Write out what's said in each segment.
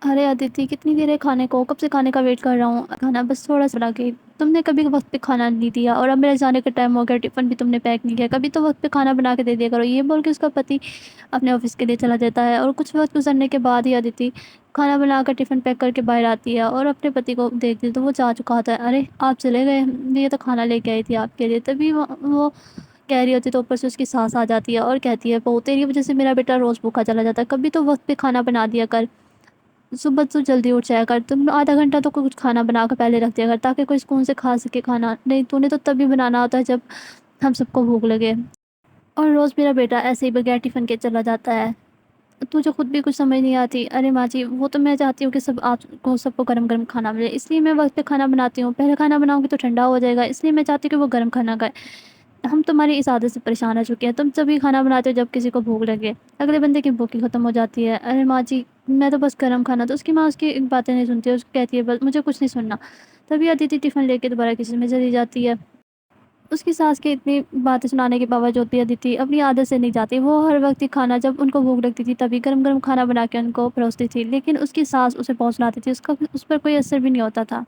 अरे अदिति, कितनी देर है खाने को? कब से खाने का वेट कर रहा हूँ। खाना बस थोड़ा सा बना के। तुमने कभी वक्त पे खाना नहीं दिया और अब मेरे जाने का टाइम हो गया, टिफिन भी तुमने पैक नहीं किया। कभी तो वक्त पे खाना बना के दे दिया करो। ये बोल के उसका पति अपने ऑफिस के लिए चला जाता है और कुछ वक्त गुजरने के बाद ही अदिति खाना बनाकर टिफिन पैक करके बाहर आती है और अपने पति को देखती है तो वो जा चुका होता है। अरे आप चले गए, ये तो खाना लेके आई थी आपके लिए। तभी वो कह रही होती तो ऊपर से उसकी सास आ जाती है और कहती है, बहू तेरी वजह से मेरा बेटा रोज भूखा चला जाता है। कभी तो वक्त पे खाना बना दिया कर। सुबह तो जल्दी उठ जाया कर। तुम आधा घंटा तो कुछ खाना बना कर पहले रख दिया कर ताकि कोई सुकून से खा सके खाना। नहीं, तूने तो तभी बनाना होता है जब हम सबको भूख लगे। और रोज़ मेरा बेटा ऐसे ही बगैर टिफ़िन के चला जाता है। तुझे खुद भी कुछ समझ नहीं आती। अरे माँ जी, वो तो मैं चाहती हूँ कि आपको सबको गरम-गरम खाना मिले, इसलिए मैं वक़्त पे खाना बनाती हूँ। पहले खाना बनाऊँगी तो ठंडा हो जाएगा, इसलिए मैं चाहती हूँ कि वो गरम खाना खाए। हम तुम्हारी इस आदत से परेशान हो चुके हैं। तुम तभी खाना बनाते हो जब किसी को भूख लगे। अगले बंदे की भूख ही खत्म हो जाती है। अरे माँ जी, मैं तो बस गरम खाना। तो उसकी माँ उसकी बातें नहीं सुनती है, उसको कहती है बस मुझे कुछ नहीं सुनना। तभी अदिति टिफ़िन लेके दोबारा किचन में चली जाती है। उसकी सास की इतनी बातें सुनाने के बावजूद भी अदिति अपनी आदत से नहीं जाती। वो हर वक़्त ही खाना जब उनको भूख लगती थी तभी गरम-गरम खाना बना के उनको परोसती थी। लेकिन उसकी सास उसे बहुत सुनाती थी, उसका उस पर कोई असर भी नहीं होता था।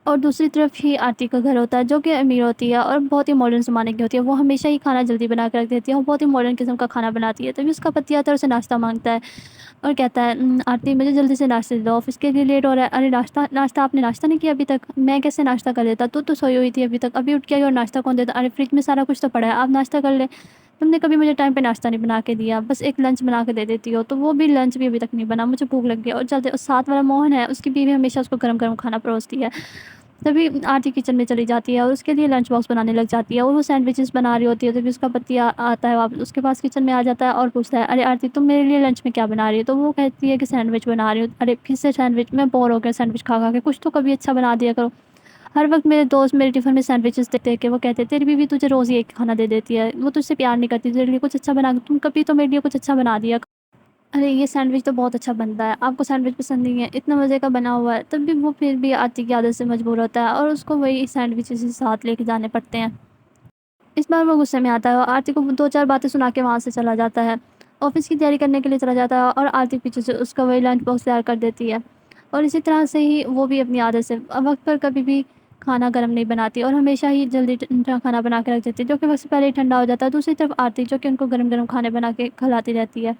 और दूसरी तरफ ही आरती का घर होता है जो कि अमीर होती है और बहुत ही मॉडर्न ज़माने की होती है। वो हमेशा ही खाना जल्दी बना के रख देती है, वो बहुत ही मॉडर्न किस्म का खाना बनाती है। तभी उसका पति आता है और उसे नाश्ता माँगता है और कहता है, आरती मुझे जल्दी से नाश्ता दे दो, ऑफ़िस के लिए लेट हो रहा है।" "अरे नाश्ता नाश्ता आपने नाश्ता नहीं किया अभी तक? मैं कैसे नाश्ता कर लेता? तू तो सोई हुई थी अभी तक, अभी उठ के आई और नाश्ता कौन देता? अरे फ्रिज में सारा कुछ तो पड़ा है, आप नाश्ता कर लें। तुमने कभी मुझे टाइम पे नाश्ता नहीं बना के दिया, बस एक लंच बना के दे देती हो, तो वो भी लंच भी अभी तक नहीं बना, मुझे भूख लग गई है।" और जल्दी, और साथ वाला मोहन है, उसकी बीवी हमेशा उसको गरम-गरम खाना परोसती है। तभी आरती किचन में चली जाती है और उसके लिए लंच बॉक्स बनाने लग जाती है और वो सैंडविचेस बना रही होती है। तभी उसका पति आता है वापस उसके पास, किचन में आ जाता है और पूछता है, अरे आरती, तुम मेरे लिए लंच में क्या बना रही हो? तो वो कहती है कि सैंडविच बना रही हूँ। अरे फिर से सैंडविच? मैं बोर हो गया सैंडविच खा खा के, कुछ तो कभी अच्छा बना दिया करो। हर वक्त मेरे दोस्त मेरे टिफिन में सैंडविचेस देख देख के वो कहते हैं, तेरी बीवी तुझे रोज़ ही एक खाना दे देती है, वो तुझसे प्यार नहीं करती, तेरे लिए कुछ अच्छा बना, तुम कभी तो मेरे लिए कुछ अच्छा बना दिया। अरे ये सैंडविच तो बहुत अच्छा बनता है, आपको सैंडविच पसंद नहीं है? इतना मज़े का बना हुआ है। तब भी वो फिर भी आरती की आदत से मजबूर होता है और उसको वही सैंडविचेज़ ही साथ लेके जाने पड़ते हैं। इस बार वो गुस्से में आता है और आरती को 2-4 बातें सुना के वहाँ से चला जाता है। ऑफ़िस की तैयारी करने के लिए चला जाता है और आरती पीछे से उसका वही लंच बॉक्स तैयार कर देती है। और इसी तरह से ही वो भी अपनी आदत से वक़्त पर कभी भी खाना गरम नहीं बनाती और हमेशा ही जल्दी खाना बना के रख देती है, जो कि वक़्त से पहले ही ठंडा हो जाता है। दूसरी तरफ आरती जो कि उनको गरम-गरम खाने बना के खिलाती रहती है।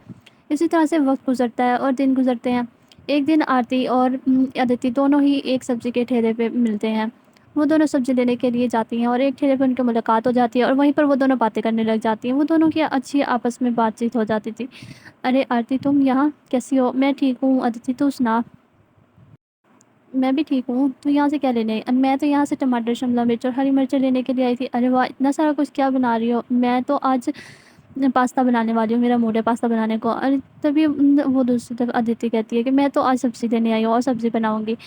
इसी तरह से वक़्त गुज़रता है और दिन गुज़रते हैं। एक दिन आरती और अदिति दोनों ही एक सब्ज़ी के ठेले पे मिलते हैं। वो दोनों सब्ज़ी लेने के लिए जाती हैं और एक ठेले पे उनकी मुलाकात हो जाती है और वहीं पर वो दोनों बातें करने लग जाती हैं। वो दोनों की अच्छी आपस में बातचीत हो जाती थी। "अरे आरती, तुम यहाँ? कैसी हो?" "मैं ठीक हूँ अदिति, तू सुना?" "मैं भी ठीक हूँ। तू यहाँ से क्या लेने आई?" "मैं तो यहाँ से टमाटर, शिमला मिर्च और हरी मिर्चें लेने के लिए आई थी।" "अरे वाह! इतना सारा कुछ क्या बना रही हो?" "मैं तो आज पास्ता बनाने वाली हूँ, मेरा मूड है पास्ता बनाने को।" अरे तभी वो दूसरी तरफ अदिति कहती है कि मैं तो आज सब्ज़ी लेने आई हूँ और सब्ज़ी बनाऊँगी।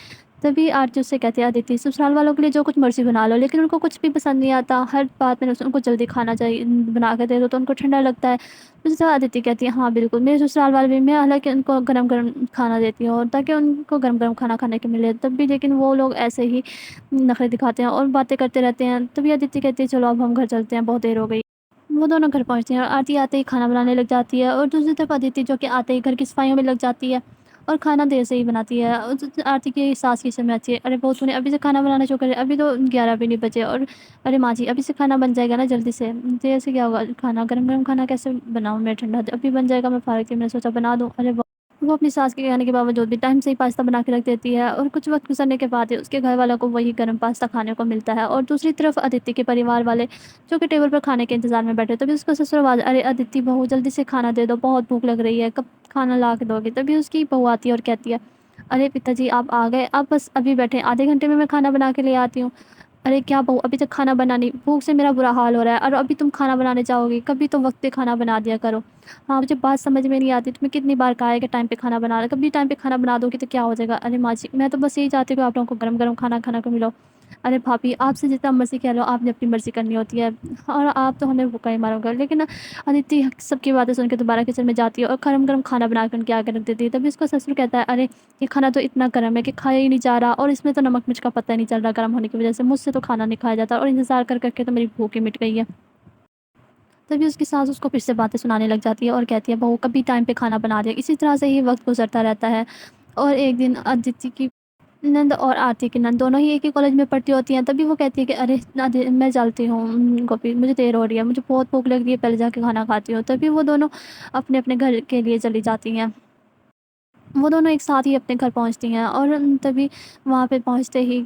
तभी आरती उससे कहती है, अदिति ससुराल वालों के लिए जो कुछ मर्ज़ी बना लो, लेकिन उनको कुछ भी पसंद नहीं आता। हर बात में उनको जल्दी खाना चाहिए, बना के दे दो तो उनको ठंडा लगता है। उसी तरह अदिति कहती है, हाँ बिल्कुल, मेरे ससुराल वाले भी, मैं हालाँकि उनको गरम-गरम खाना देती हूँ ताकि उनको गरम-गरम खाना खाने को मिले, तब भी लेकिन वो लोग ऐसे ही नखरे दिखाते हैं और बातें करते रहते हैं। तभी अदिति कहती है, चलो अब हम घर चलते हैं, बहुत देर हो गई। वो दोनों घर पहुँचते हैं और आरती आते ही खाना बनाने लग जाती है और दूसरी तरफ अदिति जो कि आते ही घर की सफाइयों में लग जाती है और खाना देर से ही बनाती है। आरती की सास किचन में आती है, "अरे बहू, तूने अभी से खाना बनाना शुरू कर दिया? अभी तो 11 भी नहीं बजे।" और "अरे माँ जी, अभी से खाना बन जाएगा ना जल्दी से।" "देर से क्या होगा? खाना गरम-गरम खाना कैसे बनाऊँ मैं ठंडा? अभी बन जाएगा, मैं फारिग थी, मैंने सोचा बना दूँ।" अरे वो अपनी सास के कहने के बावजूद भी टाइम से ही पास्ता बना के रख देती है और कुछ वक़्त गुज़रने के बाद ही उसके घर वालों को वही गरम पास्ता खाने को मिलता है। और दूसरी तरफ अदिति के परिवार वाले जो कि टेबल पर खाने के इंतज़ार में बैठे हैं। तभी उसका ससुर आवाज़, "अरे अदिति बहू, जल्दी से खाना दे दो, बहुत भूख लग रही है, कब खाना ला के दोगे?" तभी उसकी बहू आती है और कहती है, "अरे पिताजी, आप आ गए, आप बस अभी बैठे, आधे घंटे में मैं खाना बना के ले आती हूँ।" "अरे क्या बहू, अभी तक खाना बना नहीं? भूख से मेरा बुरा हाल हो रहा है और अभी तुम खाना बनाने जाओगी? कभी तो वक़्त पे खाना बना दिया करो। हाँ, मुझे बात समझ में नहीं आती, तुम्हें कितनी बार कहा है कि टाइम पे खाना बना, कभी टाइम पे खाना बना दोगी तो क्या हो जाएगा?" "अरे माँ जी, मैं तो बस यही चाहती हूँ कि आप लोगों को गरम-गरम खाना खाने को मिलो।" "अरे भाभी, आपसे जितना मर्ज़ी कह लो, आपने अपनी मर्ज़ी करनी होती है और आप तो हमें भूखा ही मारोगे।" लेकिन अदिति सबकी बातें सुन के दोबारा किचन में जाती है और गरम-गरम खाना बना के उनके आगे रख देती है। तभी उसका ससुर कहता है, "अरे! ये खाना तो इतना गर्म है कि खाया ही नहीं जा रहा और इसमें तो नमक मिर्च का पता ही नहीं चल रहा गर्म होने की वज़ह से। मुझसे तो खाना नहीं खाया जाता और इंतज़ार कर कर के तो मेरी भूख ही मिट गई है।" तभी उसकी सास उसको फिर से बातें सुनाने लग जाती है और कहती है, "बहू, कभी टाइम पे खाना बना दिया।" इसी तरह से ही वक़्त गुज़रता रहता है اور ایک دن अदिति की नंद और आरती की नंद दोनों ही एक ही कॉलेज में पढ़ती होती हैं। तभी वो कहती है कि अरे मैं चलती हूँ, गोपी मुझे देर हो रही है, मुझे बहुत भूख लग रही है, पहले जाके खाना खाती हूँ। तभी वो दोनों अपने अपने घर के लिए चली जाती हैं। वो दोनों एक साथ ही अपने घर पहुँचती हैं और तभी वहाँ पे पहुँचते ही,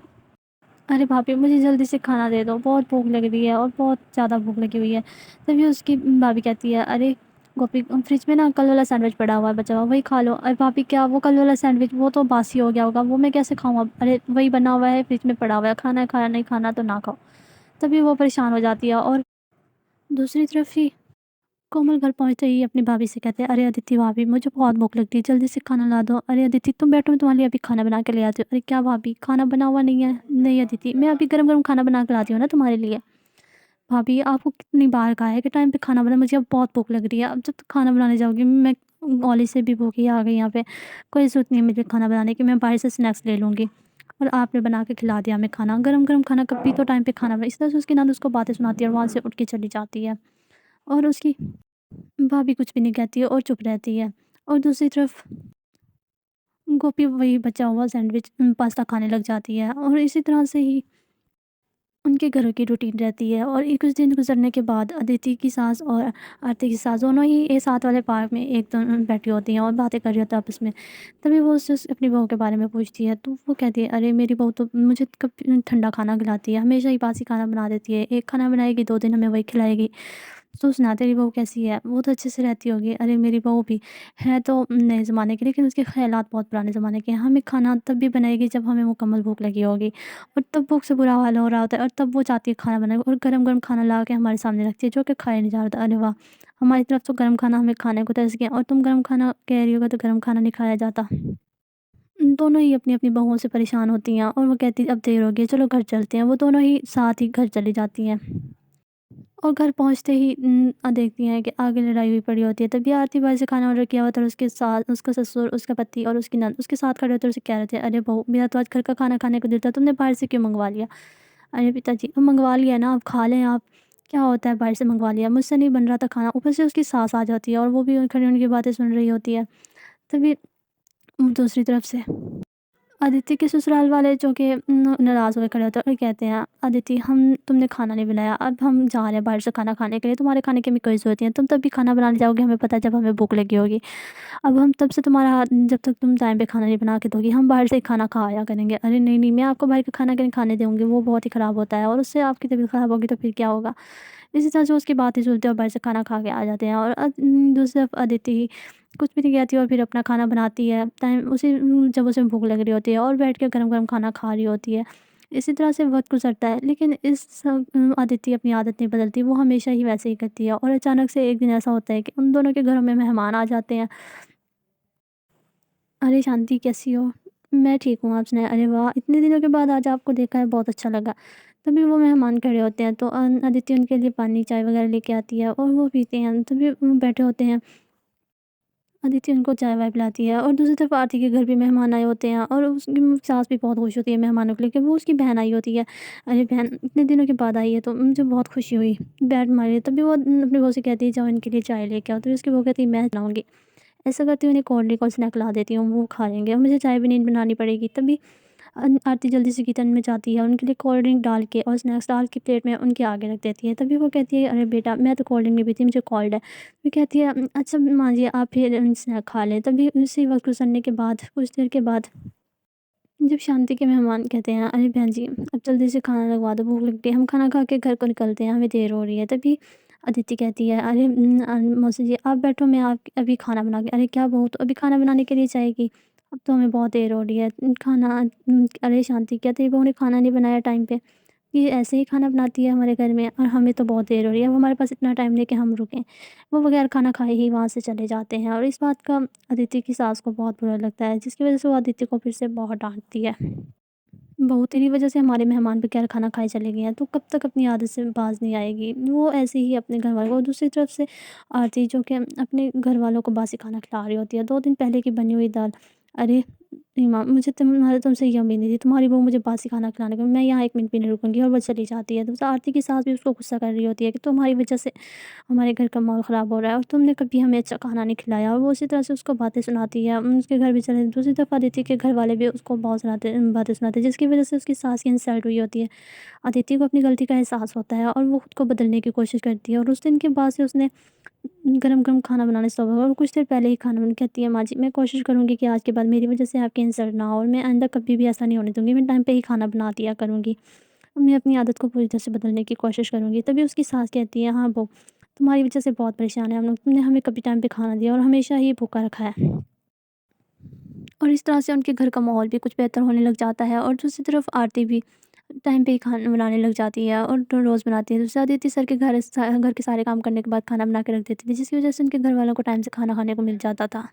अरे भाभी मुझे जल्दी से खाना दे दो, बहुत भूख लग रही है और बहुत ज़्यादा भूख लगी हुई है। तभी उसकी भाभी कहती है, अरे गोपी फ्रिज में ना कल वाला सैंडविच पड़ा हुआ है बचा हुआ, वही खा लो। अरे भाभी क्या वो कल वाला सैंडविच, वो तो बासी हो गया होगा, वो मैं कैसे खाऊँ अब? अरे वही बना हुआ है, फ्रिज में पड़ा हुआ है, खाना है खाना, नहीं खाना तो ना खाओ। तभी वो परेशान हो जाती है और दूसरी तरफ ही कोमल घर पहुँचते ही अपनी भाभी से कहते हैं, अरे अदिति भाभी मुझे बहुत भूख लगती है, जल्दी से खाना ला दो। अरे अदिति तुम बैठो, मैं तुम्हारे लिए अभी खाना बना के ले आती हूँ। अरे क्या भाभी खाना बना हुआ नहीं है? नहीं अदिति मैं अभी गरम गरम खाना बना के लाती हूँ ना तुम्हारे लिए। भाभी आपको कितनी बार कहा है कि टाइम पे खाना बना, मुझे अब बहुत भूख लग रही है, अब जब तक खाना बनाने जाओगी मैं कॉलेज से भी भूखी आ गई यहाँ पे, कोई ज़रूरत नहीं है मुझे खाना बनाने की, मैं बाहर से स्नैक्स ले लूँगी। और आपने बना के खिला दिया हमें खाना, गरम गरम खाना, कभी तो टाइम पे खाना बना। इस तरह से उसकी नंद उसको बातें सुनाती है और वहाँ से उठ के चली जाती है। और उसकी भाभी कुछ भी नहीं कहती है और चुप रहती है। और दूसरी तरफ गोपी वही बचा हुआ सैंडविच पास्ता खाने लग जाती है और इसी तरह से ही उनके घरों की रूटीन रहती है। और कुछ दिन गुजरने के बाद अदिति की सास और आरती की सास दोनों ही एक साथ वाले पार्क में एक बैठी होती हैं और बातें कर रही होती हैं आपस में। तभी वो उससे अपनी बहू के बारे में पूछती है तो वो कहती है, अरे मेरी बहू तो मुझे कब ठंडा खाना खिलाती है, हमेशा ही बासी खाना बना देती है, एक खाना बनाएगी 2 दिन हमें वही खिलाएगी। तो सुना तेरी बहू कैसी है? वो तो अच्छे से रहती होगी। अरे मेरी बहू भी है तो नए ज़माने की, लेकिन उसके ख़यालात बहुत पुराने ज़माने के हैं। हमें खाना तब भी बनाएगी जब हमें मुकम्मल भूख लगी होगी और तब भूख से बुरा हाल हो रहा होता है और तब वो चाहती है खाना बनाए और गरम-गरम खाना ला के हमारे सामने रखती है जो कि खाया नहीं जा रहा था। अरे वाह! हमारी तरफ तो गरम खाना हमें खाने को तरस गया और तुम गरम खाना कह रही हो तो गरम खाना नहीं खाया जाता। दोनों ही अपनी-अपनी बहुओं से परेशान होती हैं और वो कहती है अब देर हो गई है, चलो घर चलते हैं। वो दोनों ही साथ ही घर चली जाती हैं। और घर पहुँचते ही देखती हैं कि आगे लड़ाई हुई पड़ी होती है। तभी आरती बाई से खाना ऑर्डर किया हुआ था और उसके साथ उसका ससुर, उसका पति और उसकी नंद उसके साथ खड़े होते और उसे कह रहे थे, "अरे बहू, मेरा तो आज घर का खाना खाने को दिल था, तुमने बाहर से क्यों मँगवा लिया?" "अरे पिताजी, अब मँगवा लिया ना, अब खा लें आप। क्या होता है बाहर से मँगवा लिया, मुझसे नहीं बन रहा था खाना।" ऊपर से उसकी सास आ जाती है और वो भी खड़ी उनकी बातें सुन रही होती है। तभी दूसरी तरफ से अदिति के ससुराल वाले जो कि नाराज़ होके खड़े होते हैं और कहते हैं, "अदिति हम तुमने खाना नहीं बनाया, अब हम जा रहे हैं बाहर से खाना खाने के लिए, तुम्हारे खाने की हमें कोई ज़रूरत नहीं है, तुम तब भी खाना बनाने जाओगी हमें पता है जब हमें भूख लगी होगी। अब हम तब से तुम्हारा हाथ जब तक तुम टाइम पे खाना नहीं बना के दोगी, हम बाहर से ही खाना खाया करेंगे।" "अरे नहीं, नहीं मैं आपको बाहर का खाना नहीं खाने दूँगी, वो बहुत ही ख़राब होता है और उससे आपकी तबीयत ख़राब होगी तो फिर क्या होगा?" इसी तरह से उसकी बातें सुनते हैं और बाहर से खाना खा के आ जाते हैं और दूसरी तरफ अदिति कुछ भी नहीं कहती और फिर अपना खाना बनाती है टाइम उसी जब उसे भूख लग रही होती है और बैठ के गरम-गरम खाना खा रही होती है। इसी तरह से वक़्त गुज़रता है लेकिन अदिति अपनी आदत नहीं बदलती, वो हमेशा ही वैसे ही करती है और अचानक से एक दिन ऐसा होता है कि उन दोनों के घरों में मेहमान आ जाते हैं। "अरे शांति कैसी हो?" "मैं ठीक हूँ, आप सुनाएँ?" "अरे वाह! इतने दिनों के बाद आज आपको देखा है, बहुत अच्छा लगा।" तभी वो मेहमान खड़े होते हैं तो अदिति उनके लिए पानी, चाय वग़ैरह लेके आती है और वो पीते हैं। तभी वो बैठे होते हैं, अदिति उनको चाय-वाय पिलाती है और दूसरी तरफ आरती के घर भी मेहमान आए होते हैं और उसकी सास भी बहुत खुश होती है मेहमानों को लेके, वो उसकी बहन आई होती है। "अरे बहन इतने दिनों के बाद आई है तो मुझे बहुत खुशी हुई, बैठ हमारे।" तभी वो अपनी बहू से कहती है, "जाओ इनके लिए चाय लेके आओ।" तभी उसकी बहू कहती है, "मैं लाऊँगी।" ऐसा करती हूँ उन्हें कोल्ड ड्रिंक और स्नैक ला देती हूँ, वो खा लेंगे और मुझे चाय भी नहीं बनानी पड़ेगी। तभी आरती जल्दी से किचन में जाती है, उनके लिए कोल्ड ड्रिंक डाल के और स्नैक्स डाल के प्लेट में उनके आगे रख देती है। तभी वो कहती है, "अरे बेटा मैं तो कोल्ड ड्रिंक नहीं पीती, मुझे कोल्ड है।" वो कहती है, अच्छा माँ जी आप फिर स्नैक खा लें।" तभी उसी वक़्त गुज़रने के बाद कुछ देर के बाद जब शांति के मेहमान कहते हैं, "अरे बहन जी अब जल्दी से खाना लगवा दो, भूख लग गई है, हम खाना खा के घर को निकलते हैं, हमें देर हो रही है।" तभी अदिति कहती है, "अरे मौसी जी आप बैठो, मैं आप अभी खाना बना के।" "अरे क्या बहू तो अभी खाना बनाने के लिए जाएगी? अब तो हमें बहुत देर हो रही है, खाना अरे शांति क्या तेरी बहू ने खाना नहीं बनाया टाइम पे? ये ऐसे ही खाना बनाती है हमारे घर में और हमें तो बहुत देर हो रही है, अब हमारे पास इतना टाइम नहीं कि हम रुकें।" वो बगैर खाना खाए ही वहाँ से चले जाते हैं और इस बात का अदिति की सास को बहुत बुरा लगता है, जिसकी वज़ह से वो अदिति को फिर से बहुत डाँटती है। "बहू तेरी वज़ह से हमारे मेहमान बगैर खाना खाए चले गए हैं, तू कब तक अपनी आदत से बाज़ नहीं आएगी?" वो ऐसे ही अपने घरवालों को, दूसरी तरफ से आरती जो कि अपने घरवालों को बासी खाना खिला रही होती है, 2 दिन पहले की बनी हुई दाल। "अरे माँ मुझे तुम्हारे तुमसे ये उम्मीद नहीं थी, तुम्हारी बहू मुझे बासी खाना खिलाने को, मैं यहाँ 1 मिनट भी नहीं रुकूँगी और वो चली जाती है। तो आरती की सास भी उसको गुस्सा कर रही होती है कि तुम्हारी वज़ह से हमारे घर का माहौल ख़राब हो रहा है और तुमने कभी हमें अच्छा खाना नहीं खिलाया, और वो उसी तरह से उसको बातें सुनाती है। उसके घर भी चले दूसरी तरफ अदिति के घर वाले भी उसको बहुत बातें सुनाते हैं, जिसकी वज़ह से उसकी सास की इंसल्ट हुई होती है। अदिति को अपनी गलती का एहसास होता है और वो खुद को बदलने की कोशिश करती है, और उस दिन के बाद से उसने गरम-गरम खाना बनाना स्टॉप किया और कुछ देर पहले ही खाना बन कहती है, माँ जी मैं कोशिश करूँगी कि आज के बाद मेरी वज़ह से आपकी इंसल्ट ना हो और मैं आइंदा कभी भी ऐसा नहीं होने दूँगी, मैं टाइम पे ही खाना बना दिया करूँगी। मैं अपनी आदत को पूरी तरह से बदलने की कोशिश करूँगी। तभी उसकी सास कहती है, हाँ बहू, तुम्हारी वज़ह से बहुत परेशान है हम लोग, तुमने हमें कभी टाइम पे खाना दिया और हमेशा ही भूखा रखा है। और इस तरह से उनके घर का माहौल भी कुछ बेहतर होने लग जाता है, और दूसरी तरफ आरती भी टाइम पे ही खाना बनाने लग जाती है और रोज़ बनाती है। दूसरा अदिति सर के घर के सारे काम करने के बाद खाना बना के रख देती थी, जिसकी वज़ह से उनके घर वालों को टाइम से खाना खाने को मिल जाता था।